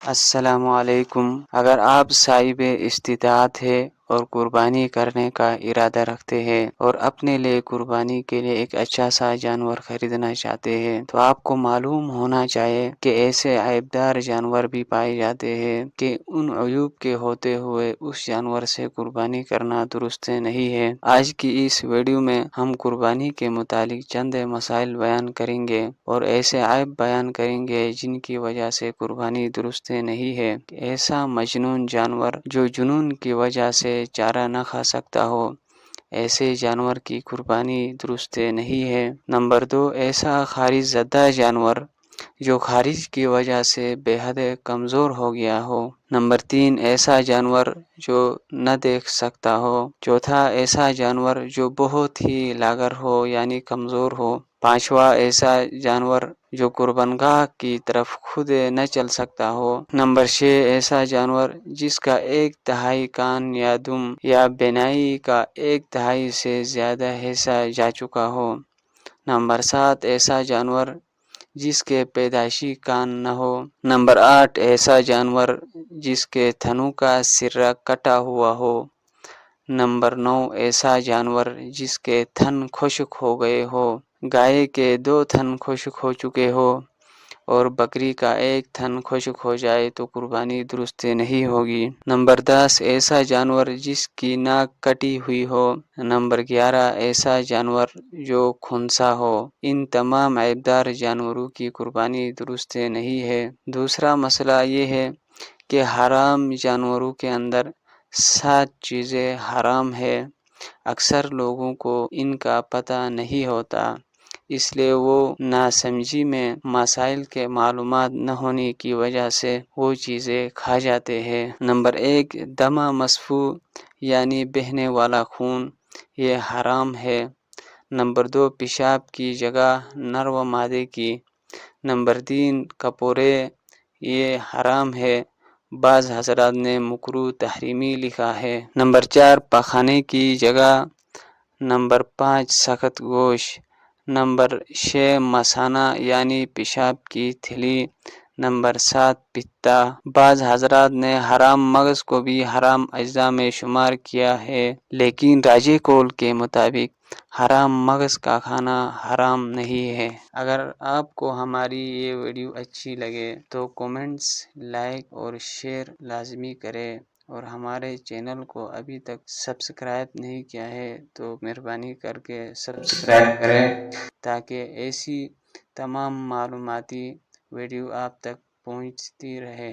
السلام علیکم۔ اگر آپ صاحب استطاعت ہے اور قربانی کرنے کا ارادہ رکھتے ہیں اور اپنے لیے قربانی کے لیے ایک اچھا سا جانور خریدنا چاہتے ہیں تو آپ کو معلوم ہونا چاہیے کہ ایسے عیبدار جانور بھی پائے جاتے ہیں کہ ان عیوب کے ہوتے ہوئے اس جانور سے قربانی کرنا درست نہیں ہے۔ آج کی اس ویڈیو میں ہم قربانی کے متعلق چند مسائل بیان کریں گے اور ایسے عیب بیان کریں گے جن کی وجہ سے قربانی درست نہیں ہے۔ ایسا مجنون جانور جو جنون کی وجہ سے چارہ نہ کھا سکتا ہو، ایسے جانور کی قربانی درست نہیں ہے۔ نمبر 2، ایسا خارج زدہ جانور جو خارج کی وجہ سے بے حد کمزور ہو گیا ہو۔ نمبر 3، ایسا جانور جو نہ دیکھ سکتا ہو۔ چوتھا، ایسا جانور جو بہت ہی لاغر ہو یعنی کمزور ہو۔ پانچواں، ایسا جانور جو قربانگاہ کی طرف خود نہ چل سکتا ہو۔ نمبر 6، ایسا جانور جس کا 1/3 کان یا دم یا بینائی کا 1/3 سے زیادہ حصہ جا چکا ہو۔ نمبر 7، ایسا جانور جس کے پیدائشی کان نہ ہو۔ نمبر 8، ایسا جانور جس کے تھنوں کا سرہ کٹا ہوا ہو۔ نمبر 9، ایسا جانور جس کے تھن خشک ہو گئے ہو۔ گائے کے 2 تھن خشک ہو چکے ہو اور بکری کا 1 تھن خشک ہو جائے تو قربانی درست نہیں ہوگی۔ نمبر 10، ایسا جانور جس کی ناک کٹی ہوئی ہو۔ نمبر 11، ایسا جانور جو خنثی ہو۔ ان تمام عیبدار جانوروں کی قربانی درست نہیں ہے۔ دوسرا مسئلہ یہ ہے کہ حرام جانوروں کے اندر 7 چیزیں حرام ہے۔ اکثر لوگوں کو ان کا پتہ نہیں ہوتا، اس لیے وہ ناسمجھی میں مسائل کے معلومات نہ ہونے کی وجہ سے وہ چیزیں کھا جاتے ہیں۔ نمبر 1، دمہ مسفوح یعنی بہنے والا خون، یہ حرام ہے۔ نمبر 2، پیشاب کی جگہ نر و مادے کی۔ نمبر 3، کپورے، یہ حرام ہے۔ بعض حضرات نے مکروہ تحریمی لکھا ہے۔ نمبر 4، پخانے کی جگہ۔ نمبر 5، سخت گوشت۔ نمبر 6، مثانہ یعنی پیشاب کی تھلی۔ نمبر 7، پتا۔ بعض حضرات نے حرام مغز کو بھی حرام اجزاء میں شمار کیا ہے، لیکن راجح قول کے مطابق حرام مغز کا کھانا حرام نہیں ہے۔ اگر آپ کو ہماری یہ ویڈیو اچھی لگے تو کومنٹس، لائک اور شیئر لازمی کریں، اور ہمارے چینل کو ابھی تک سبسکرائب نہیں کیا ہے تو مہربانی کر کے سبسکرائب کریں تاکہ ایسی تمام معلوماتی ویڈیو آپ تک پہنچتی رہے۔